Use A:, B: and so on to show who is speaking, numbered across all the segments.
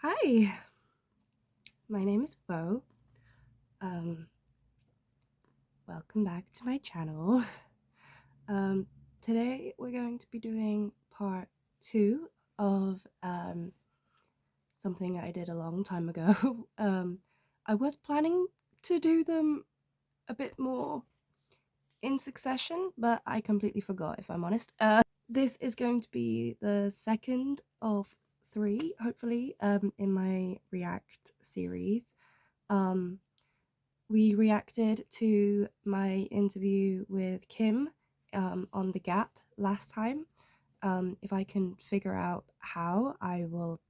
A: Hi, my name is Bo. Welcome back to my channel. Today we're going to be doing part 2 of something I did a long time ago. I was planning to do them a bit more in succession, but I completely forgot, if I'm honest. This is going to be the second of 3, hopefully, in my React series. We reacted to my interview with Kim on The Gap last time. If I can figure out how, I will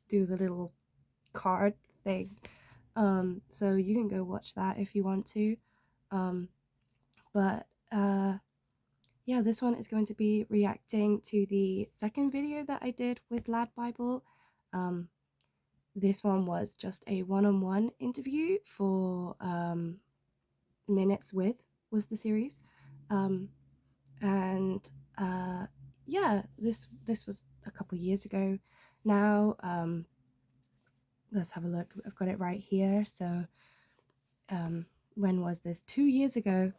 A: do the little card thing. So you can go watch that if you want to. Yeah, this one is going to be reacting to the second video that I did with Lad Bible. This one was just a one-on-one interview for Minutes With was the series. Yeah, this was a couple years ago now. Let's have a look. I've got it right here. So when was this? 2 years ago.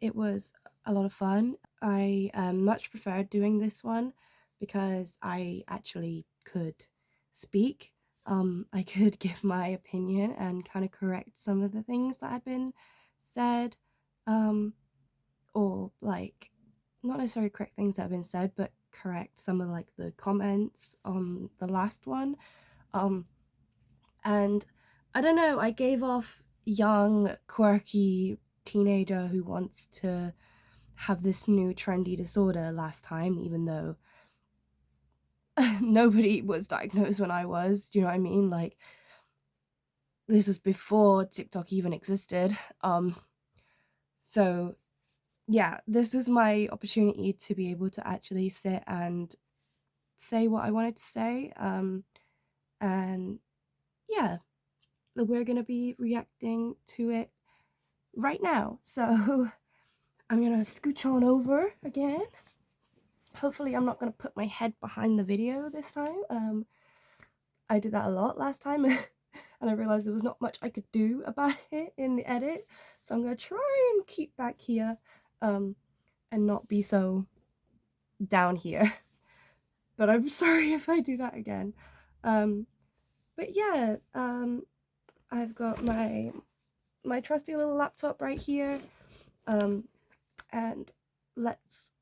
A: It was a lot of fun. I much preferred doing this one because I actually could speak. I could give my opinion and kind of correct some of the things that had been said, or like not necessarily correct things that have been said, but correct some of like the comments on the last one. And I don't know, I gave off young, quirky teenager who wants to have this new trendy disorder last time, even though nobody was diagnosed when I was. Do you know what I mean? Like, this was before TikTok even existed. So yeah, this was my opportunity to be able to actually sit and say what I wanted to say. And yeah, we're gonna be reacting to it right now. So I'm gonna scooch on over again. Hopefully I'm not gonna put my head behind the video this time. I did that a lot last time and I realized there was not much I could do about it in the edit, so I'm gonna try and keep back here and not be so down here. But I'm sorry if I do that again. But yeah, I've got my trusty little laptop right here, and let's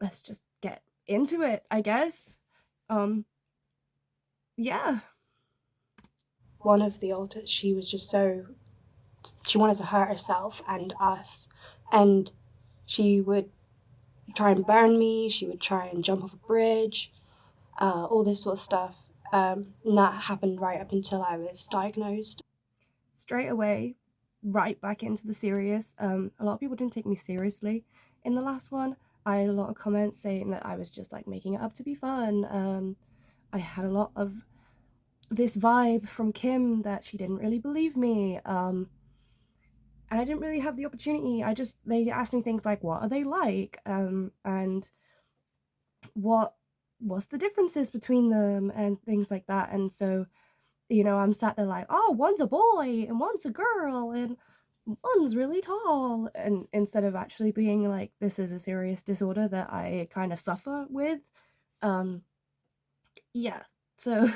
A: just get into it, I guess. Yeah. One of the alters, she was just she wanted to hurt herself and us, and she would try and burn me, she would try and jump off a bridge, all this sort of stuff. And that happened right up until I was diagnosed. Straight away, right back into the serious. A lot of people didn't take me seriously in the last one. I had a lot of comments saying that I was just like making it up to be fun. I had a lot of this vibe from Kim that she didn't really believe me. And I didn't really have the opportunity. They asked me things like, what are they like? And what's the differences between them and things like that. And so, you know, I'm sat there like, oh, one's a boy and one's a girl and one's really tall. And instead of actually being like, this is a serious disorder that I kind of suffer with. Yeah, so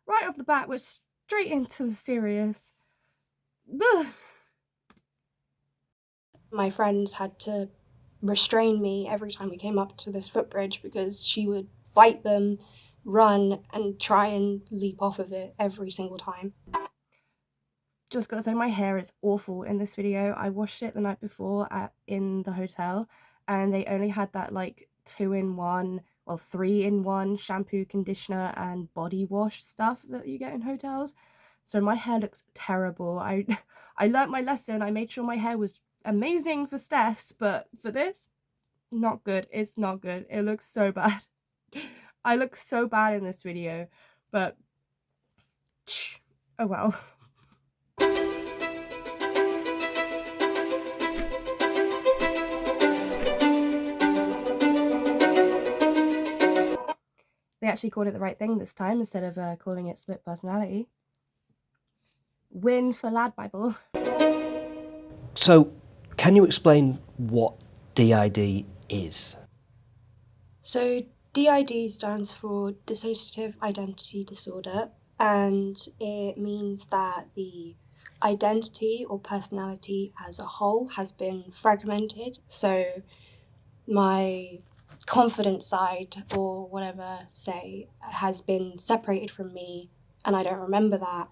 A: right off the bat, we're straight into the serious. Ugh. My friends had to restrain me every time we came up to this footbridge because she would fight them, run, and try and leap off of it every single time. Just gotta say, my hair is awful in this video. I washed it the night before in the hotel, and they only had that like 2-in-1, well 3-in-1 shampoo, conditioner, and body wash stuff that you get in hotels. So my hair looks terrible. I learnt my lesson. I made sure my hair was amazing for Steph's, but for this, not good. It's not good. It looks so bad. I look so bad in this video, but oh well. they actually called it the right thing this time instead of calling it split personality. Win for Lad Bible.
B: So, can you explain what DID is?
C: So DID stands for Dissociative Identity Disorder, and it means that the identity or personality as a whole has been fragmented. So my confident side or whatever, say, has been separated from me, and I don't remember that,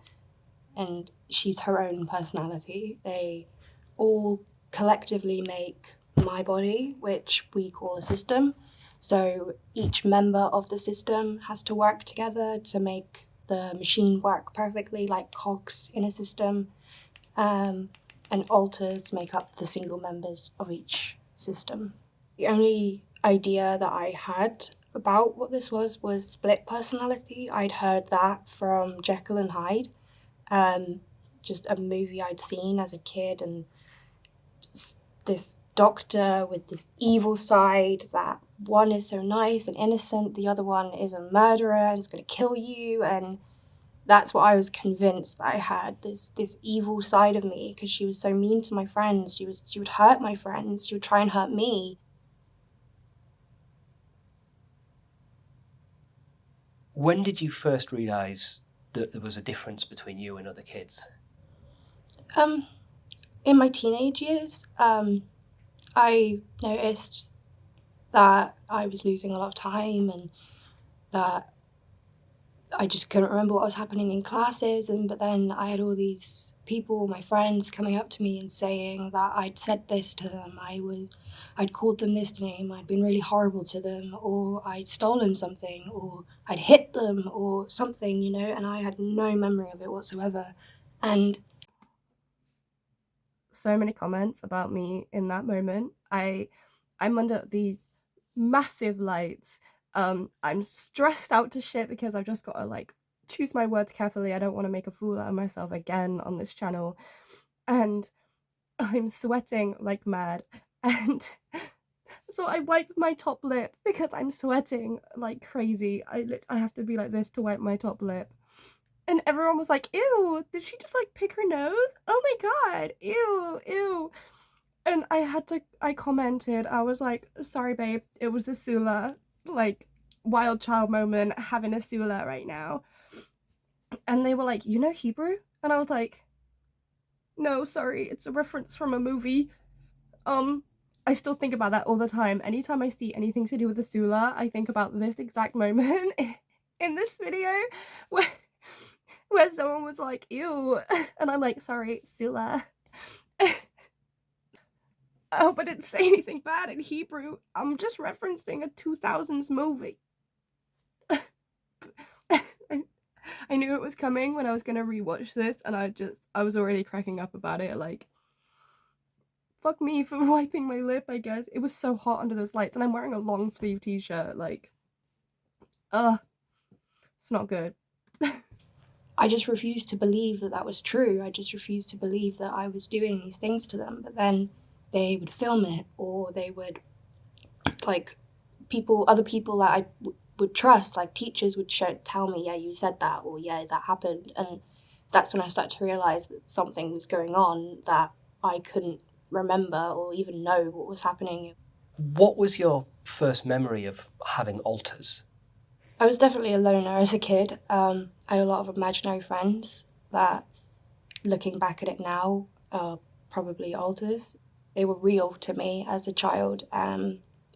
C: and she's her own personality. They all collectively make my body, which we call a system. So each member of the system has to work together to make the machine work perfectly, like cogs in a system. And alters make up the single members of each system. The only idea that I had about what this was split personality. I'd heard that from Jekyll and Hyde, just a movie I'd seen as a kid, and this doctor with this evil side, that one is so nice and innocent, the other one is a murderer and is going to kill you, and that's what I was convinced that I had, this evil side of me, because she was so mean to my friends. She would hurt my friends. She would try and hurt me.
B: When did you first realise that there was a difference between you and other kids?
C: In my teenage years, I noticed that I was losing a lot of time and that I just couldn't remember what was happening in classes. But then I had all these people, my friends, coming up to me and saying that I'd said this to them, I'd called them this name, I'd been really horrible to them, or I'd stolen something, or I'd hit them, or something, and I had no memory of it whatsoever. And
A: so many comments about me in that moment. I'm under these massive lights. I'm stressed out to shit because I've just got to choose my words carefully. I don't want to make a fool out of myself again on this channel. And I'm sweating like mad. And so I wipe my top lip because I'm sweating like crazy. I have to be like this to wipe my top lip. And everyone was like, ew, did she just pick her nose? Oh my god, ew, ew. And I commented, I was like, sorry babe, it was a Sula, wild child moment, having a Sula right now. And they were like, you know Hebrew? And I was like, no, sorry, it's a reference from a movie. I still think about that all the time. Anytime I see anything to do with the Sula, I think about this exact moment in this video where someone was like, ew, and I'm like, sorry, Sula. I hope I didn't say anything bad in Hebrew. I'm just referencing a 2000s movie. I knew it was coming when I was gonna rewatch this, and I was already cracking up about it, fuck me for wiping my lip, I guess. It was so hot under those lights, and I'm wearing a long sleeve t-shirt, it's not good.
C: I just refused to believe that was true. I just refused to believe that I was doing these things to them. But then they would film it, or they would, other people that I would trust, like teachers would tell me, yeah, you said that, or yeah, that happened. And that's when I started to realize that something was going on that I couldn't remember or even know what was happening.
B: What was your first memory of having alters?
C: I was definitely a loner as a kid. I had a lot of imaginary friends that, looking back at it now, are probably alters. They were real to me as a child.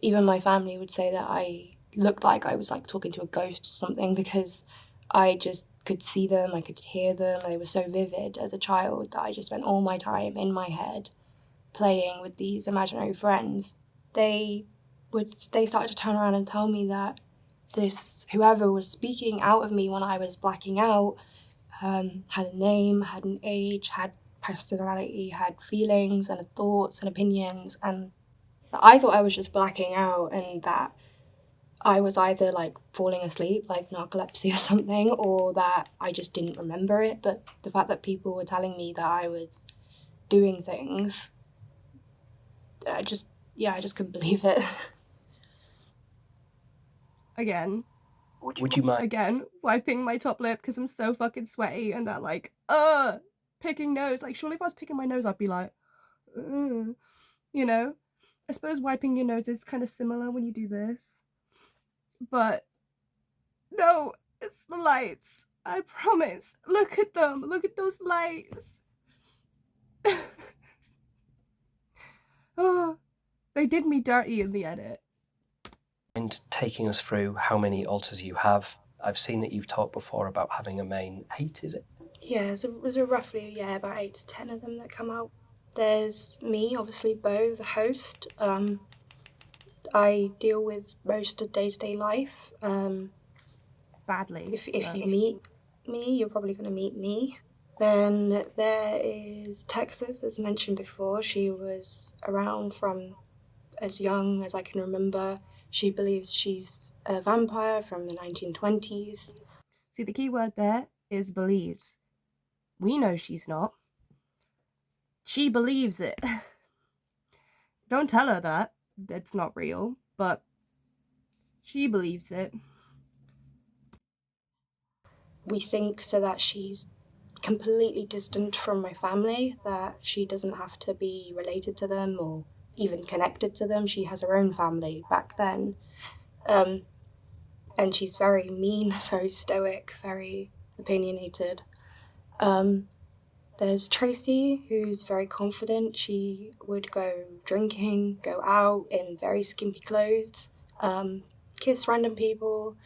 C: Even my family would say that I looked like I was talking to a ghost or something, because I just could see them, I could hear them. They were so vivid as a child that I just spent all my time in my head playing with these imaginary friends. They started to turn around and tell me that whoever was speaking out of me when I was blacking out had a name, had an age, had personality, had feelings and thoughts and opinions. And I thought I was just blacking out, and that I was either falling asleep, like narcolepsy or something, or that I just didn't remember it. But the fact that people were telling me that I was doing things, I just couldn't believe it.
A: Again,
B: Would you mind?
A: Again, wiping my top lip because I'm so fucking sweaty and that like, picking nose. Like, surely if I was picking my nose, I'd be like, you know? I suppose wiping your nose is kind of similar when you do this. But no, it's the lights. I promise. Look at them. Look at those lights. Oh, they did me dirty in the edit.
B: And taking us through how many alters you have. I've seen that you've talked before about having a main 8, is it?
C: Yeah, there's a roughly, about 8 to 10 of them that come out. There's me, obviously, Bo, the host. I deal with most of day-to-day life.
A: Badly.
C: If you meet me, you're probably going to meet me. Then there is Texas, as mentioned before. She was around from as young as I can remember. She believes she's a vampire from the 1920s.
A: See, the key word there is believes. We know she's not. She believes it. Don't tell her that. It's not real, but she believes it.
C: We think so that she's completely distant from my family, that she doesn't have to be related to them or even connected to them. She has her own family back then. And she's very mean, very stoic, very opinionated. There's Tracy, who's very confident. She would go drinking, go out in very skimpy clothes, kiss random people,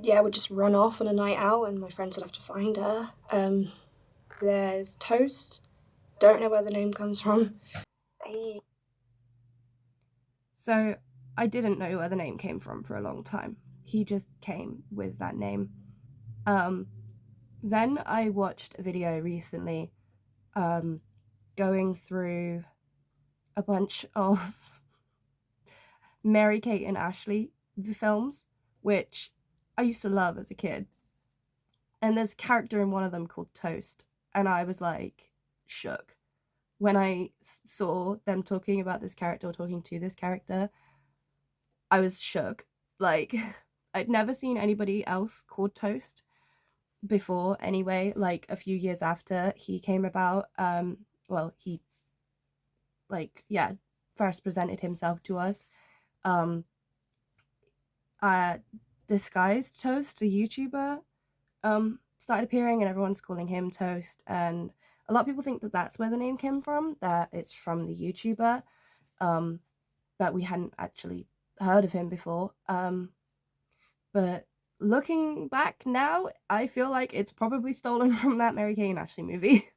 C: would just run off on a night out and my friends would have to find her. There's Toast. Don't know where the name comes from.
A: So I didn't know where the name came from for a long time. He just came with that name. Then I watched a video recently going through a bunch of Mary-Kate and Ashley films, which I used to love as a kid. And there's a character in one of them called Toast. And I was like shook when I saw them talking about this character or talking to this character. I was shook. Like, I'd never seen anybody else called Toast before anyway. Like, a few years after he came about, he first presented himself to us. Disguised Toast, a YouTuber, started appearing and everyone's calling him Toast, and a lot of people think that that's where the name came from, that it's from the YouTuber, but we hadn't actually heard of him before. But looking back now, I feel like it's probably stolen from that Mary-Kate and Ashley movie.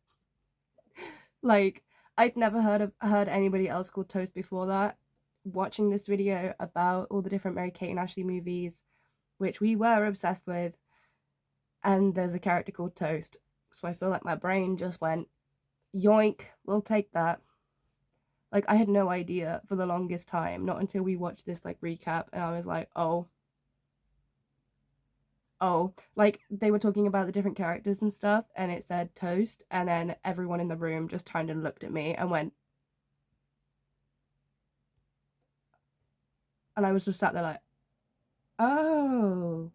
A: Like, I'd never heard anybody else called Toast before that. Watching this video about all the different Mary-Kate and Ashley movies, which we were obsessed with, and there's a character called Toast, so I feel like my brain just went, yoink, we'll take that. Like, I had no idea for the longest time, not until we watched this like recap, and I was like, oh, like they were talking about the different characters and stuff, and it said Toast, and then everyone in the room just turned and looked at me and went, and I was just sat there like, oh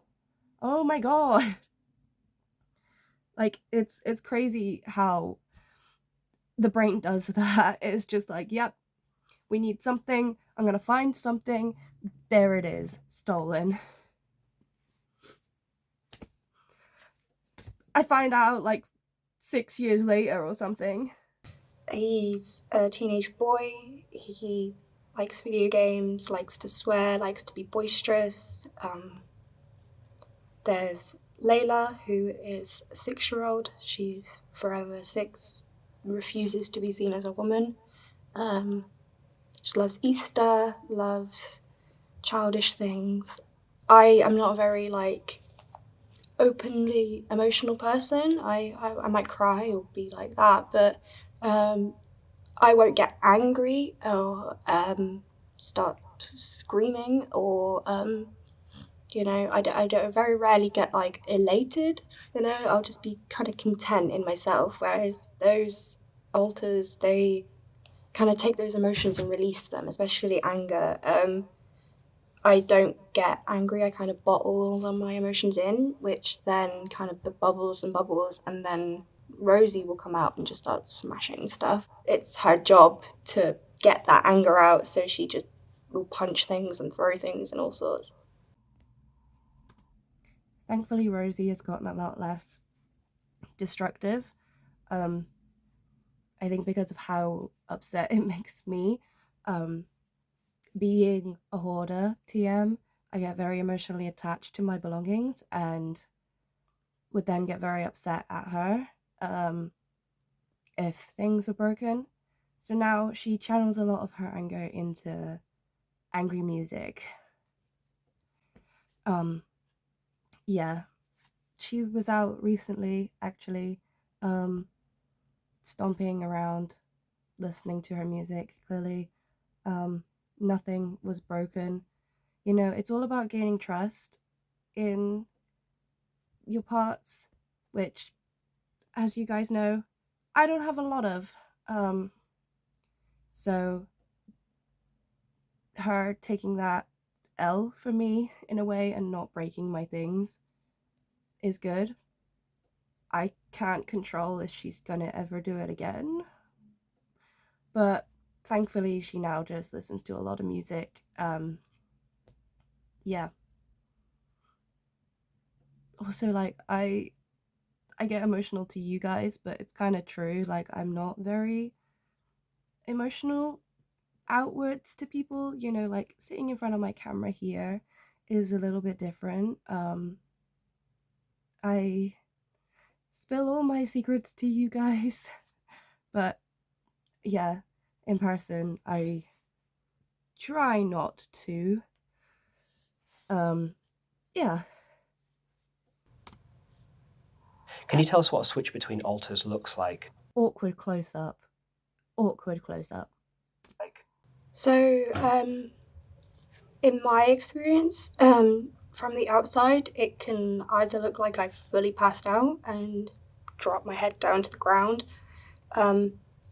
A: my god. Like, it's crazy how the brain does that. It's just like, yep, we need something, I'm gonna find something, there it is, stolen. I find out like 6 years later or something.
C: He's a teenage boy. He likes video games, likes to swear, likes to be boisterous. There's Layla, who is a 6-year-old. She's forever 6, refuses to be seen as a woman. She loves Easter, loves childish things. I am not a very openly emotional person. I might cry or be like that, but I won't get angry or start screaming or I don't very rarely get elated. I'll just be kind of content in myself. Whereas those alters, they kind of take those emotions and release them, especially anger. I don't get angry. I kind of bottle all of my emotions in, which then kind of the bubbles, and then Rosie will come out and just start smashing stuff. It's her job to get that anger out, so she just will punch things and throw things and all sorts.
A: Thankfully, Rosie has gotten a lot less destructive. I think because of how upset it makes me. Being a hoarder, TM, I get very emotionally attached to my belongings and would then get very upset at her if things were broken. So now she channels a lot of her anger into angry music. Yeah, she was out recently, actually, stomping around, listening to her music. Clearly, nothing was broken. You know, it's all about gaining trust in your parts, which, as you guys know, I don't have a lot of. So her taking that L for me in a way and not breaking my things is good. I can't control if she's gonna ever do it again. But thankfully she now just listens to a lot of music. Yeah. Also, like, I get emotional to you guys, but it's kind of true. Like, I'm not very emotional outwards to people, you know, like sitting in front of my camera here is a little bit different. I spill all my secrets to you guys, but yeah, in person I try not to. Yeah.
B: Can you tell us what a switch between alters looks like?
A: Awkward close up.
C: So, in my experience, from the outside, it can either look like I've fully passed out and drop my head down to the ground,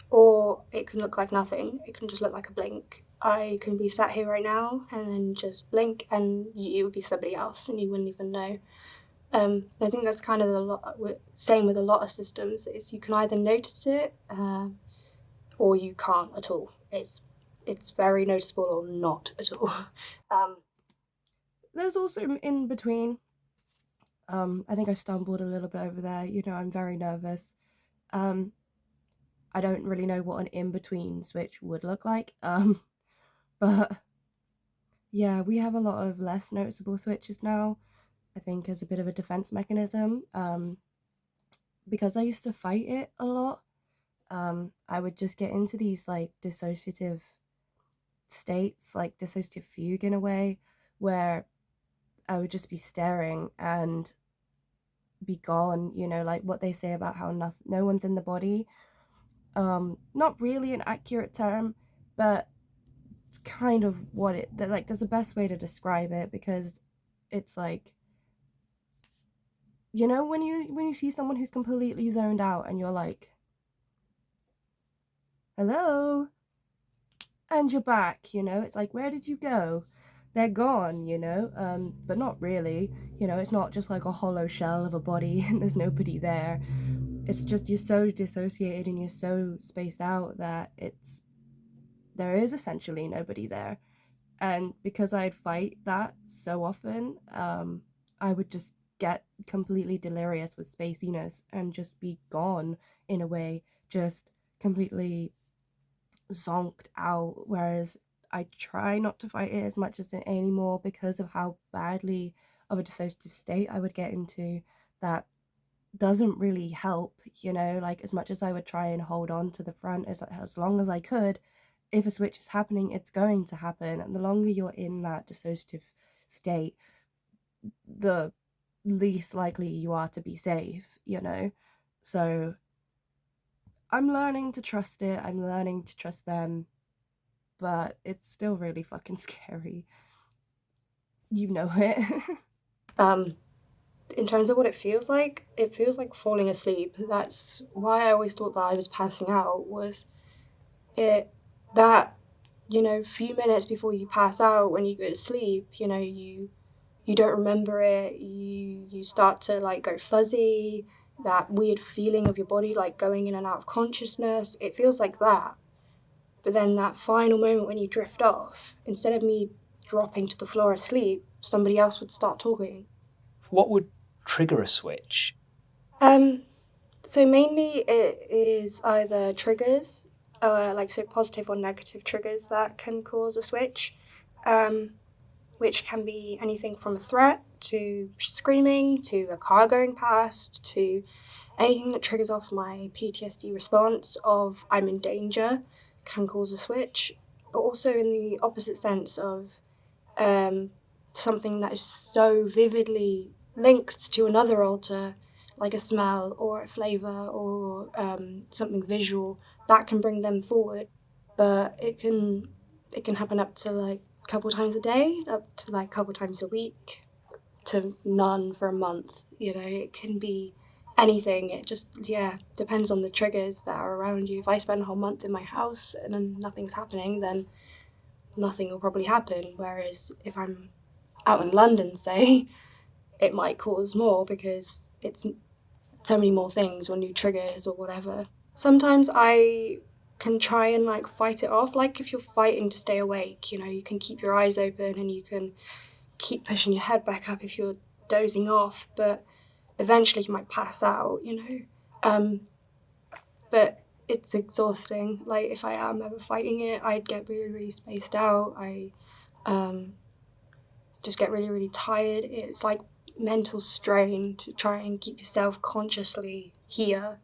C: or it can look like nothing. It can just look like a blink. I can be sat here right now and then just blink, and it would be somebody else, and you wouldn't even know. I think that's kind of the same with a lot of systems. Is you can either notice it, or you can't at all. It's very noticeable or not at all.
A: There's also in between. I think I stumbled a little bit over there. You know, I'm very nervous. I don't really know what an in-between switch would look like. But yeah, we have a lot of less noticeable switches now, I think, as a bit of a defense mechanism. Because I used to fight it a lot, I would just get into these like dissociative states, like dissociative fugue in a way, where I would just be staring and be gone, you know, like what they say about how no one's in the body. Not really an accurate term, but it's kind of what like there's the best way to describe it, because it's like, you know, when you see someone who's completely zoned out and you're like, hello, and you're back, you know, it's like, where did you go? They're gone, you know. But not really, you know, it's not just like a hollow shell of a body and there's nobody there. It's just you're so dissociated and you're so spaced out that there is essentially nobody there. And because I'd fight that so often, I would just get completely delirious with spaciness and just be gone in a way, just completely zonked out. Whereas I try not to fight it as much as it anymore because of how badly of a dissociative state I would get into. That doesn't really help, you know, like as much as I would try and hold on to the front as long as I could, if a switch is happening, it's going to happen. And the longer you're in that dissociative state, the least likely you are to be safe, you know? So I'm learning to trust it, I'm learning to trust them, but it's still really fucking scary. You know it.
C: In terms of what it feels like falling asleep. That's why I always thought that I was passing out, was it that few minutes before you pass out when you go to sleep, you don't remember it, you start to like go fuzzy, that weird feeling of your body like going in and out of consciousness, it feels like that. But then that final moment when you drift off, instead of me dropping to the floor asleep, somebody else would start talking.
B: What would trigger a switch?
C: So mainly it is either triggers, so positive or negative triggers that can cause a switch, which can be anything from a threat to screaming to a car going past to anything that triggers off my PTSD response of I'm in danger can cause a switch. But also in the opposite sense of something that is so vividly linked to another alter, like a smell or a flavour or something visual, that can bring them forward. But it can happen up to like a couple times a day, up to like a couple times a week, to none for a month. It can be anything. It just depends on the triggers that are around you. If I spend a whole month in my house and then nothing's happening, then nothing will probably happen. Whereas if I'm out in London, say, it might cause more because it's so many more things or new triggers or whatever. Sometimes I can try and like fight it off. Like if you're fighting to stay awake, you can keep your eyes open and you can keep pushing your head back up if you're dozing off, but eventually you might pass out, But it's exhausting. Like if I am ever fighting it, I'd get really, really spaced out. I just get really, really tired. It's like mental strain to try and keep yourself consciously here.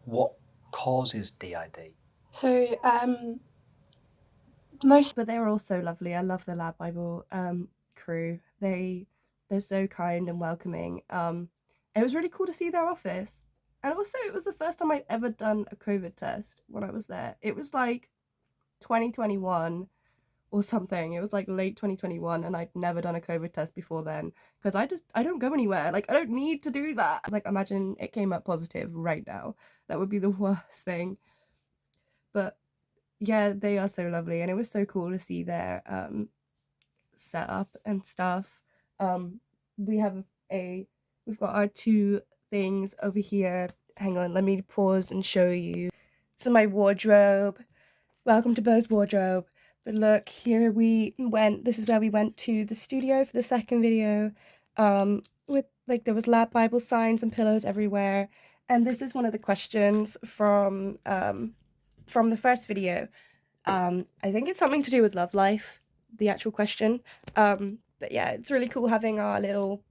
B: What causes DID?
C: So
A: But they were all so lovely. I love the Lab Bible crew. They're so kind and welcoming. It was really cool to see their office. And also it was the first time I'd ever done a COVID test when I was there. It was like 2021 or something. It was like late 2021 and I'd never done a COVID test before then because I don't go anywhere. Like I don't need to do that. I was like, imagine it came up positive right now. That would be the worst thing. But yeah, they are so lovely and it was so cool to see their setup and stuff. We have we've got our two things over here. Hang on, let me pause and show you. So my wardrobe. Welcome to Bo's wardrobe. But look, here we went. This is where we went to the studio for the second video. With like there was Lab Bible signs and pillows everywhere. And this is one of the questions from the first video. I think it's something to do with love life, the actual question. But yeah, it's really cool having our little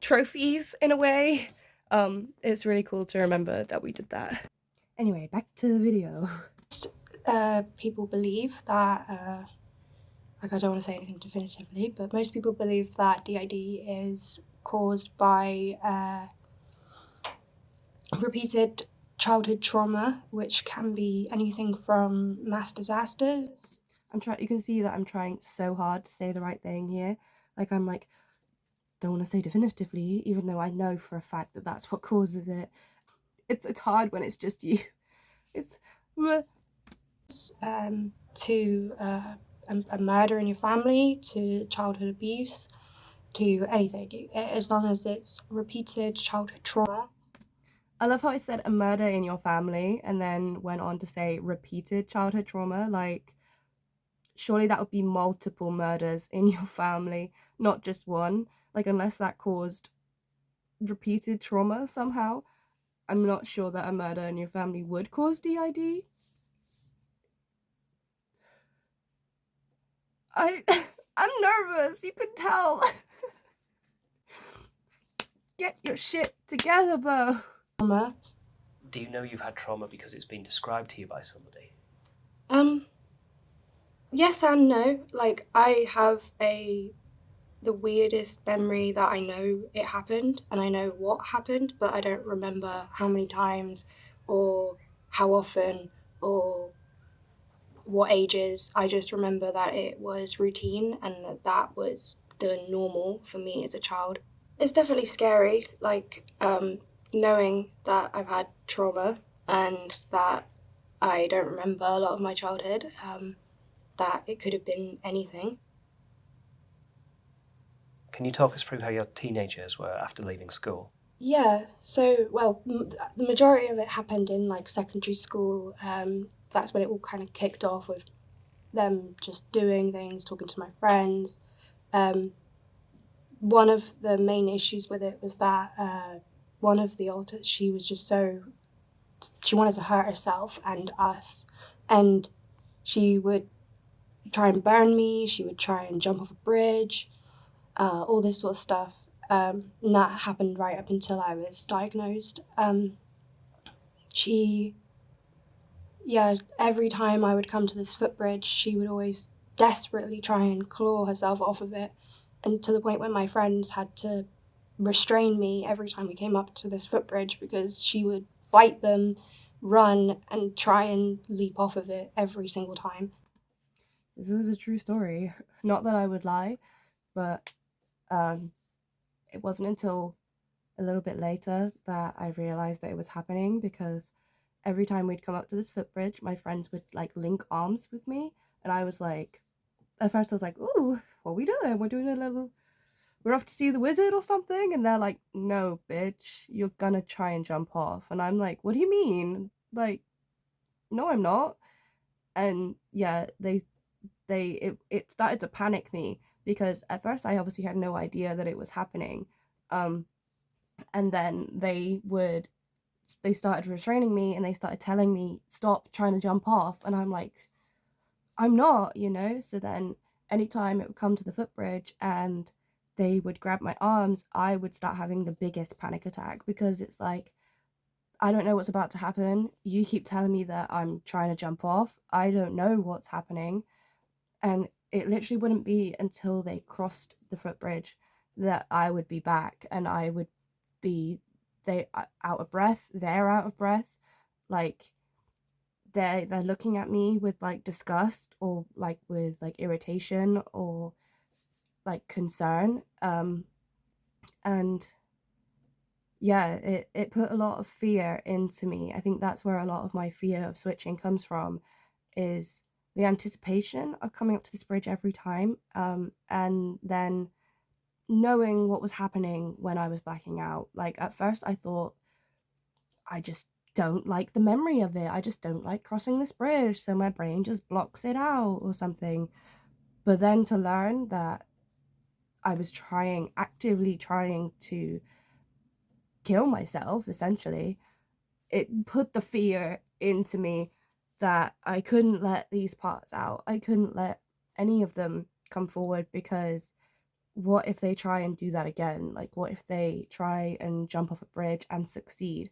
A: trophies in a way. It's really cool to remember that we did that. Anyway, back to the video.
C: People believe that, I don't want to say anything definitively, but most people believe that DID is caused by repeated childhood trauma, which can be anything from mass disasters.
A: You can see that I'm trying so hard to say the right thing here. Like I'm like, don't want to say definitively, even though I know for a fact that that's what causes it. It's hard when it's just you. It's
C: to a murder in your family, to childhood abuse, to anything, as long as it's repeated childhood trauma.
A: I love how I said a murder in your family and then went on to say repeated childhood trauma. Like, surely that would be multiple murders in your family, not just one. Like, unless that caused repeated trauma somehow, I'm not sure that a murder in your family would cause DID. I'm nervous, you could tell. Get your shit together, Bo.
B: Do you know you've had trauma because it's been described to you by somebody?
C: Yes and no. Like, I have the weirdest memory that I know it happened and I know what happened, but I don't remember how many times or how often or what ages. I just remember that it was routine and that was the normal for me as a child. It's definitely scary, like knowing that I've had trauma and that I don't remember a lot of my childhood, that it could have been anything.
B: Can you talk us through how your teenage years were after leaving school?
C: Yeah, so, well, the majority of it happened in like secondary school. That's when it all kind of kicked off with them just doing things, talking to my friends. One of the main issues with it was that one of the alters, she wanted to hurt herself and us, and she would try and burn me, she would try and jump off a bridge, all this sort of stuff. And that happened right up until I was diagnosed. Every time I would come to this footbridge, she would always desperately try and claw herself off of it, and to the point where my friends had to restrain me every time we came up to this footbridge because she would fight them, run, and try and leap off of it every single time.
A: This is a true story. Not that I would lie, but it wasn't until a little bit later that I realized that it was happening, because every time we'd come up to this footbridge, my friends would like link arms with me, and I was like, at first I was like, "Ooh, what are we doing? We're off to see the wizard or something," and they're like, "No, bitch, you're gonna try and jump off," and I'm like, "What do you mean? Like, no, I'm not." And yeah, it started to panic me, because at first I obviously had no idea that it was happening, and then they started restraining me, and they started telling me, "Stop trying to jump off," and I'm like, "I'm not," you know? So then anytime it would come to the footbridge and they would grab my arms, I would start having the biggest panic attack, because it's like, I don't know what's about to happen. You keep telling me that I'm trying to jump off. I don't know what's happening. And it literally wouldn't be until they crossed the footbridge that I would be back, and I would be out of breath, they're out of breath, like they're looking at me with like disgust, or like with like irritation, or like concern. And yeah, it put a lot of fear into me. I think that's where a lot of my fear of switching comes from, is the anticipation of coming up to this bridge every time, and then knowing what was happening when I was blacking out. Like at first I thought, I just don't like the memory of it. I just don't like crossing this bridge, so my brain just blocks it out or something. But then to learn that I was actively trying to kill myself, essentially, it put the fear into me that I couldn't let these parts out. I couldn't let any of them come forward, because what if they try and do that again? Like, what if they try and jump off a bridge and succeed?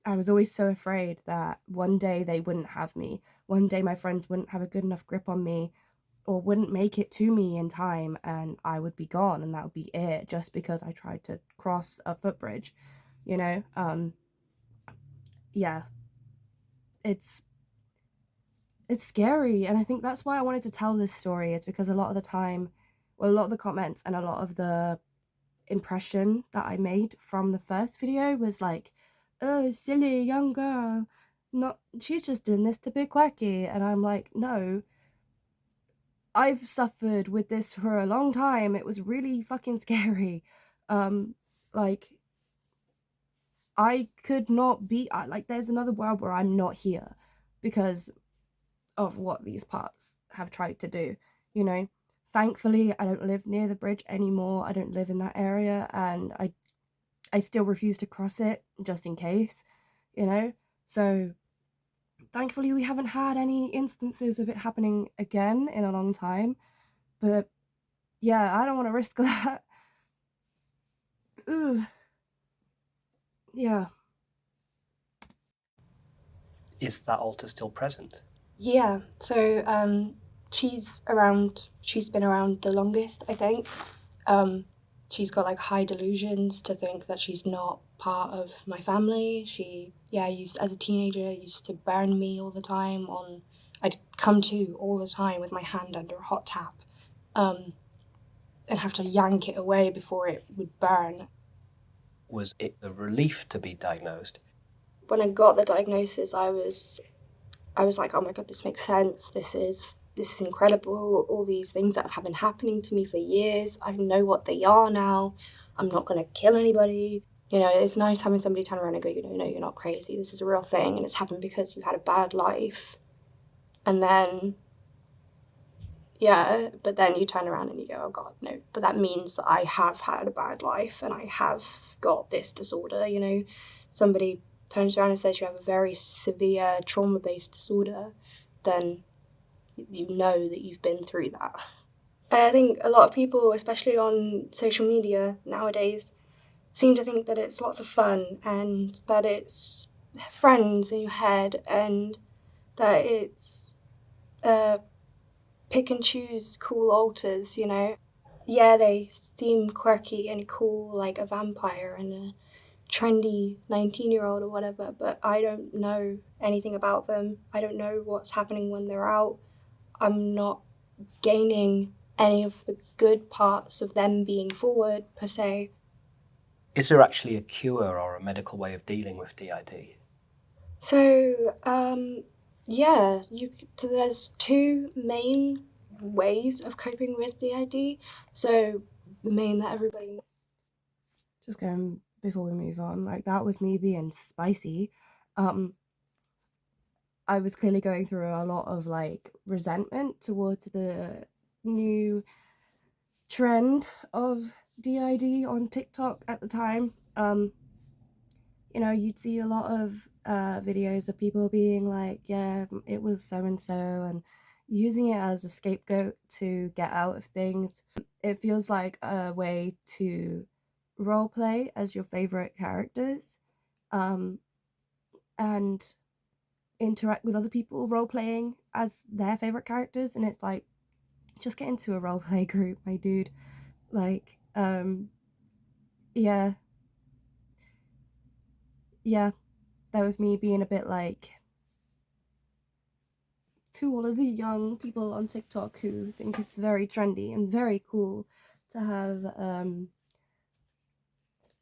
A: I was always so afraid that one day they wouldn't have me. One day my friends wouldn't have a good enough grip on me, or wouldn't make it to me in time, and I would be gone, and that would be it, just because I tried to cross a footbridge, you know? Yeah, it's scary, and I think that's why I wanted to tell this story, is because a lot of the time, well, a lot of the comments and a lot of the impression that I made from the first video was like, "Oh, silly young girl, not she's just doing this to be quirky," and I'm like, "No, I've suffered with this for a long time. It was really fucking scary." Um, like, I could not be like, there's another world where I'm not here because of what these parts have tried to do, you know? Thankfully, I don't live near the bridge anymore. I don't live in that area, and I still refuse to cross it just in case, you know? So thankfully we haven't had any instances of it happening again in a long time. But yeah, I don't want to risk that. Ugh. Yeah.
B: Is that altar still present?
C: Yeah, so she's been around the longest, I think. She's got like high delusions to think that she's not part of my family. As a teenager, used to burn me all the time I'd come to all the time with my hand under a hot tap, and have to yank it away before it would burn.
B: Was it a relief to be diagnosed?
C: When I got the diagnosis, I was I was like, oh my god, this makes sense. This is incredible. All these things that have been happening to me for years, I know what they are now. I'm not gonna kill anybody. You know, it's nice having somebody turn around and go, you know, no, you're not crazy. This is a real thing, and it's happened because you've had a bad life. And then, yeah, but then you turn around and you go, oh god, no. But that means that I have had a bad life and I have got this disorder. You know, somebody turns around and says you have a very severe trauma-based disorder, then you know that you've been through that. I think a lot of people, especially on social media nowadays, seem to think that it's lots of fun and that it's friends in your head and that it's pick and choose cool alters, you know. Yeah, they seem quirky and cool like a vampire and a trendy 19-year-old or whatever, but I don't know anything about them. I don't know what's happening when they're out. I'm not gaining any of the good parts of them being forward, per se.
B: Is there actually a cure or a medical way of dealing with DID?
C: So, yeah, so there's two main ways of coping with DID. So, the main that everybody...
A: Just going before we move on, like that was me being spicy. I was clearly going through a lot of like resentment towards the new trend of DID on TikTok at the time. You know, you'd see a lot of videos of people being like, yeah, it was so and so, and using it as a scapegoat to get out of things. It feels like a way to role play as your favorite characters, and interact with other people role playing as their favorite characters. And it's like, just get into a role play group, my dude. Like, yeah, that was me being a bit like, to all of the young people on TikTok who think it's very trendy and very cool to have,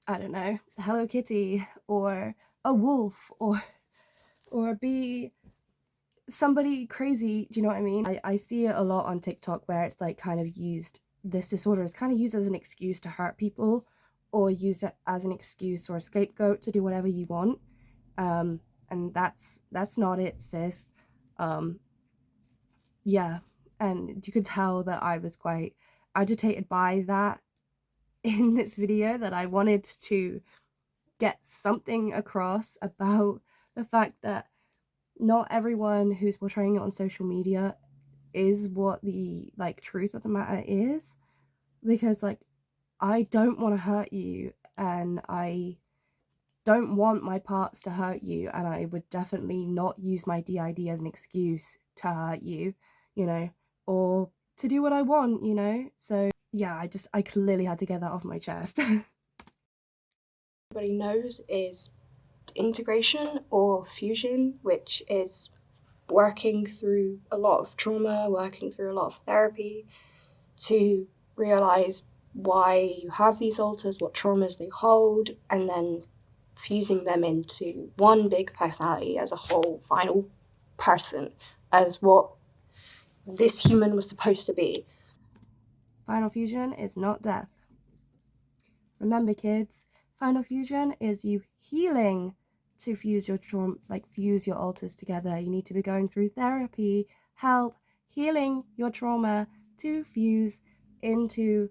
A: I don't know, Hello Kitty or a wolf or be somebody crazy. Do you know what I mean? I see it a lot on TikTok where it's like kind of used, this disorder is kind of used as an excuse to hurt people or use it as an excuse or a scapegoat to do whatever you want. And that's not it, sis. Yeah, and you could tell that I was quite agitated by that in this video, that I wanted to get something across about the fact that not everyone who's portraying it on social media is what the like truth of the matter is, because like I don't want to hurt you and I don't want my parts to hurt you, and I would definitely not use my DID as an excuse to hurt you, you know, or to do what I want, you know. So yeah, I clearly had to get that off my chest.
C: Everybody knows is integration or fusion, which is working through a lot of trauma, working through a lot of therapy to realize why you have these alters, what traumas they hold, and then fusing them into one big personality as a whole final person, as what this human was supposed to be.
A: Final fusion is not death. Remember, kids, final fusion is you healing to fuse your trauma, like fuse your alters together. You need to be going through therapy, help, healing your trauma to fuse into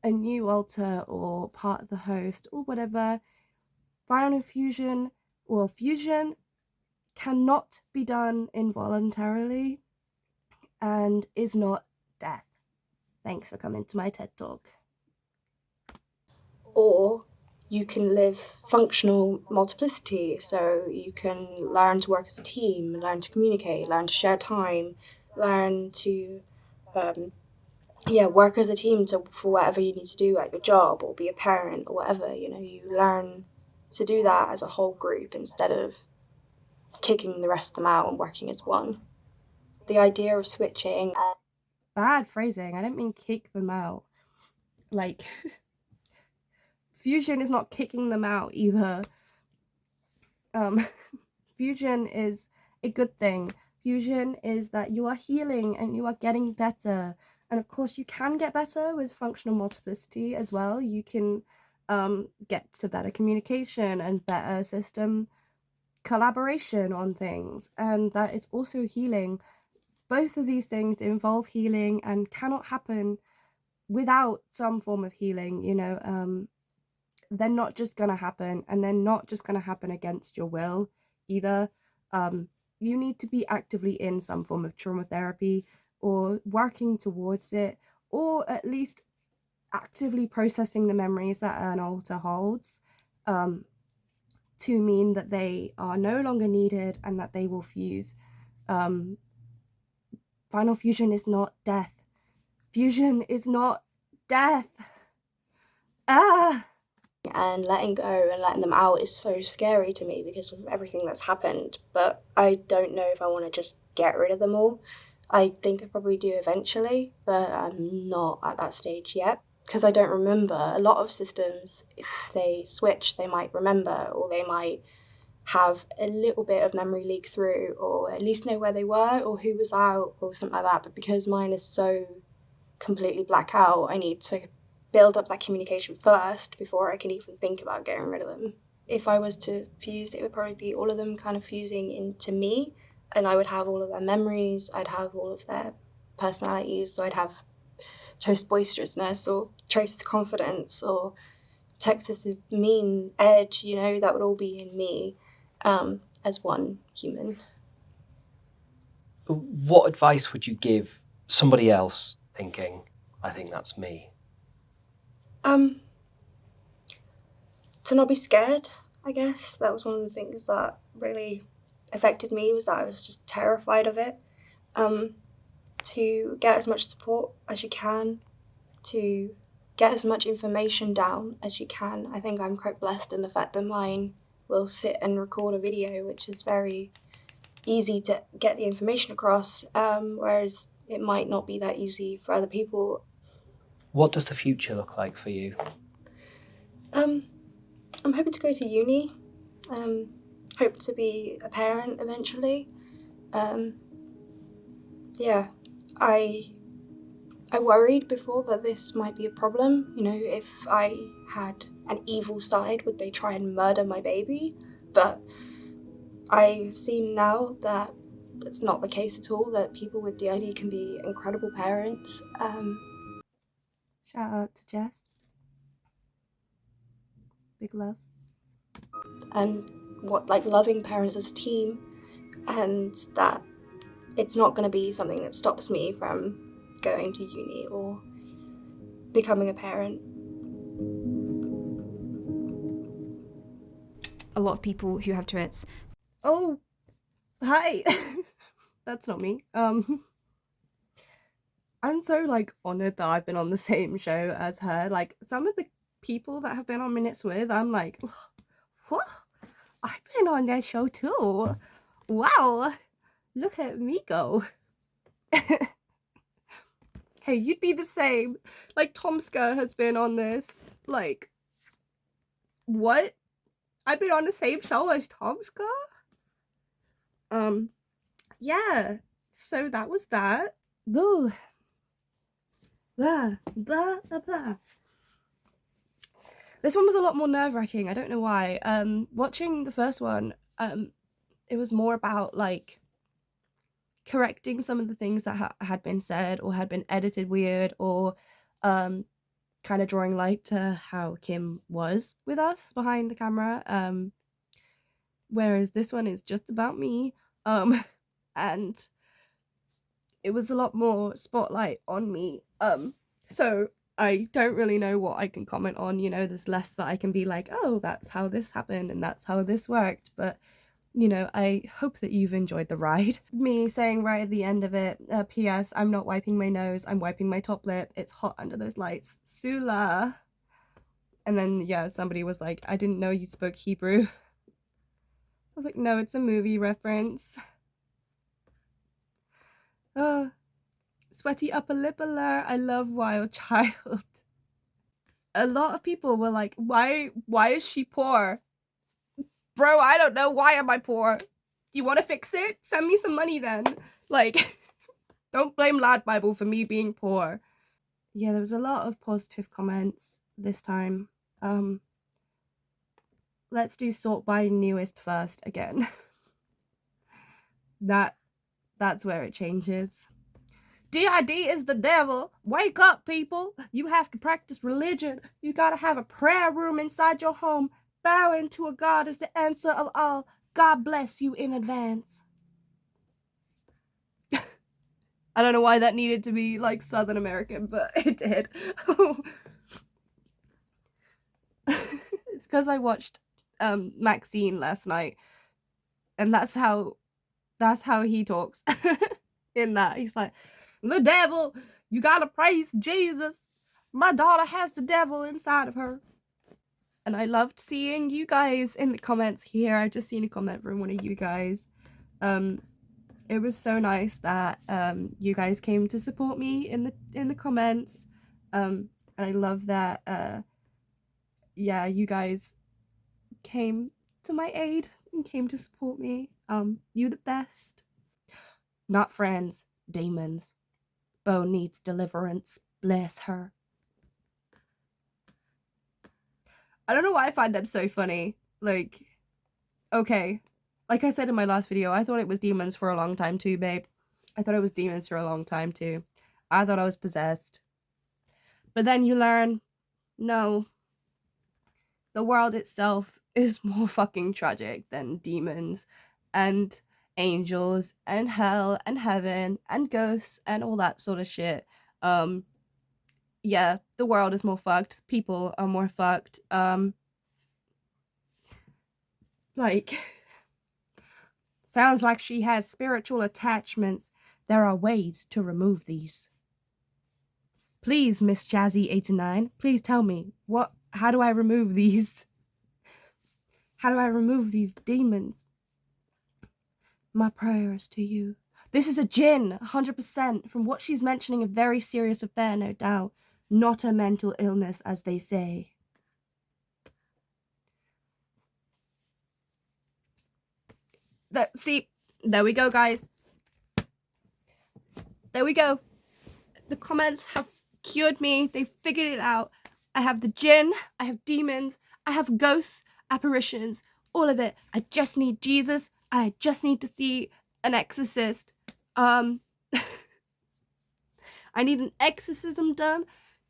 A: a new alter or part of the host or whatever. Final fusion or fusion cannot be done involuntarily and is not death. Thanks for coming to my TED Talk.
C: Or you can live functional multiplicity, so you can learn to work as a team, learn to communicate, learn to share time, learn to work as a team for whatever you need to do at your job or be a parent or whatever. You know, you learn to do that as a whole group instead of kicking the rest of them out and working as one. The idea of switching...
A: Bad phrasing. I didn't mean kick them out. Like, fusion is not kicking them out either. Fusion is a good thing. Fusion is that you are healing and you are getting better. And of course, you can get better with functional multiplicity as well. You can get to better communication and better system collaboration on things, and that it's also healing. Both of these things involve healing and cannot happen without some form of healing, you know. They're not just gonna happen, and they're not just gonna happen against your will either. You need to be actively in some form of trauma therapy or working towards it, or at least actively processing the memories that an alter holds, to mean that they are no longer needed and that they will fuse. Final fusion is not death. Fusion is not death.
C: And letting go and letting them out is so scary to me because of everything that's happened. But I don't know if I want to just get rid of them all. I think I probably do eventually, but I'm not at that stage yet. Because I don't remember. A lot of systems, if they switch, they might remember, or they might have a little bit of memory leak through, or at least know where they were or who was out or something like that. But because mine is so completely black out, I need to build up that communication first before I can even think about getting rid of them. If I was to fuse, it would probably be all of them kind of fusing into me, and I would have all of their memories, I'd have all of their personalities, so I'd have Toast's boisterousness or Trace's confidence or Texas's mean edge, you know, that would all be in me as one human.
B: What advice would you give somebody else thinking, I think that's me?
C: To not be scared, I guess. That was one of the things that really affected me, was that I was just terrified of it. To get as much support as you can, to get as much information down as you can. I think I'm quite blessed in the fact that mine will sit and record a video, which is very easy to get the information across, whereas it might not be that easy for other people.
B: What does the future look like for you?
C: I'm hoping to go to uni, hope to be a parent eventually. Yeah, I worried before that this might be a problem. You know, if I had an evil side, would they try and murder my baby? But I've seen now that that's not the case at all, that people with DID can be incredible parents.
A: Shout out to Jess. Big love.
C: And loving parents as a team, and that it's not going to be something that stops me from going to uni or becoming a parent.
D: A lot of people who have Tourette's.
A: Oh, hi. That's not me. I'm so like honored that I've been on the same show as her. Like some of the people that have been on Minutes with, I'm like, what? I've been on their show too. Wow. Look at me go. Hey, you'd be the same. Like Tomska has been on this. Like, what? I've been on the same show as Tomska? Yeah. So that was that. Boo. Blah, blah, blah, blah. This one was a lot more nerve-wracking. I don't know why. Watching the first one, it was more about like correcting some of the things that had been said or had been edited weird, or kind of drawing light to how Kim was with us behind the camera. Whereas this one is just about me. And it was a lot more spotlight on me. So I don't really know what I can comment on, you know, there's less that I can be like, oh, that's how this happened and that's how this worked. But, you know, I hope that you've enjoyed the ride. Me saying right at the end of it, P.S. I'm not wiping my nose, I'm wiping my top lip. It's hot under those lights. Sula. And then, yeah, somebody was like, I didn't know you spoke Hebrew. I was like, no, it's a movie reference. Sweaty upper lip alert. I love Wild Child. A lot of people were like, why is she poor? Bro, I don't know. Why am I poor? You want to fix it? Send me some money then. Like, don't blame Lad Bible for me being poor. Yeah, there was a lot of positive comments this time. Let's do sort by newest first again. That's where it changes. DID is the devil. Wake up, people. You have to practice religion. You gotta have a prayer room inside your home. Bowing to a God is the answer of all. God bless you in advance. I don't know why that needed to be like Southern American, but it did. It's because I watched Maxine last night, and that's how he talks. In that, he's like, the devil, you gotta praise Jesus. My daughter has the devil inside of her. And I loved seeing you guys in the comments here. I just seen a comment from one of you guys. It was so nice that you guys came to support me in the comments. And I love that yeah, you guys came to my aid and came to support me. You the best. Not friends, demons. Bo needs deliverance. Bless her. I don't know why I find them so funny. Like, okay. Like I said in my last video, I thought it was demons for a long time too, babe. I thought it was demons for a long time too. I thought I was possessed. But then you learn, no. The world itself is more fucking tragic than demons and angels and hell and heaven and ghosts and all that sort of shit. Yeah, the world is more fucked. People are more fucked. Like, sounds like she has spiritual attachments. There are ways to remove these. Please, Miss Jazzy89, please tell me, how do I remove these? How do I remove these demons? My prayers to you. This is a djinn, 100%. From what she's mentioning, a very serious affair, no doubt. Not a mental illness, as they say. See, there we go, guys. There we go. The comments have cured me. They figured it out. I have the djinn. I have demons. I have ghosts, apparitions, all of it. I just need Jesus. I just need to see an exorcist. I need an exorcism done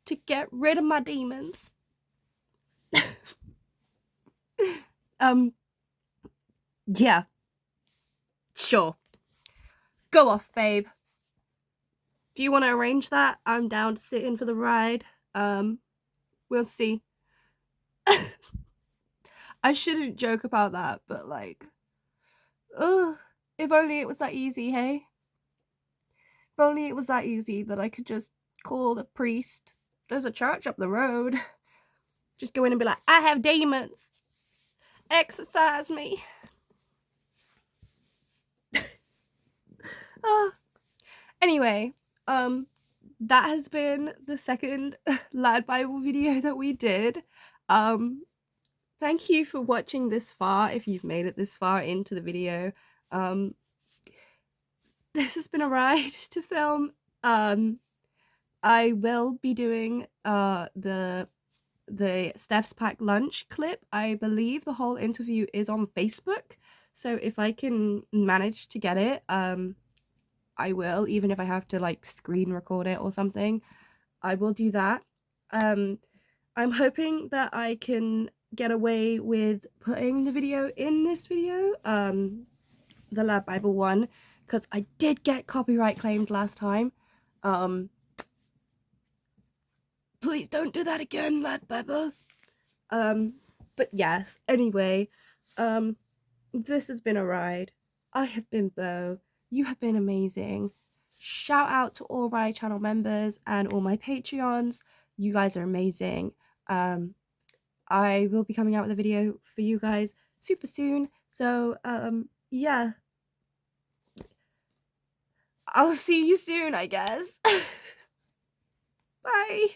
A: to get rid of my demons. Yeah. Sure. Go off, babe. If you want to arrange that, I'm down to sit in for the ride. We'll see. I shouldn't joke about that, but like, if only it was that easy, hey? If only it was that easy that I could just call the priest. There's a church up the road. Just go in and be like, I have demons. Exorcise me. Anyway, that has been the second Lad Bible video that we did. Thank you for watching this far, if you've made it this far into the video. This has been a ride to film. I will be doing the Steph's Pack lunch clip. I believe the whole interview is on Facebook, so if I can manage to get it, I will, even if I have to like screen record it or something. I will do that. I'm hoping that I can get away with putting the video in this video, the Lad Bible one, because I did get copyright claimed last time. Please don't do that again, Lad Bible. But yes, anyway, this has been a ride. I have been Bo. You have been amazing. Shout out to all my channel members and all my Patreons. You guys are amazing. I will be coming out with a video for you guys super soon. So, yeah. I'll see you soon, I guess. Bye.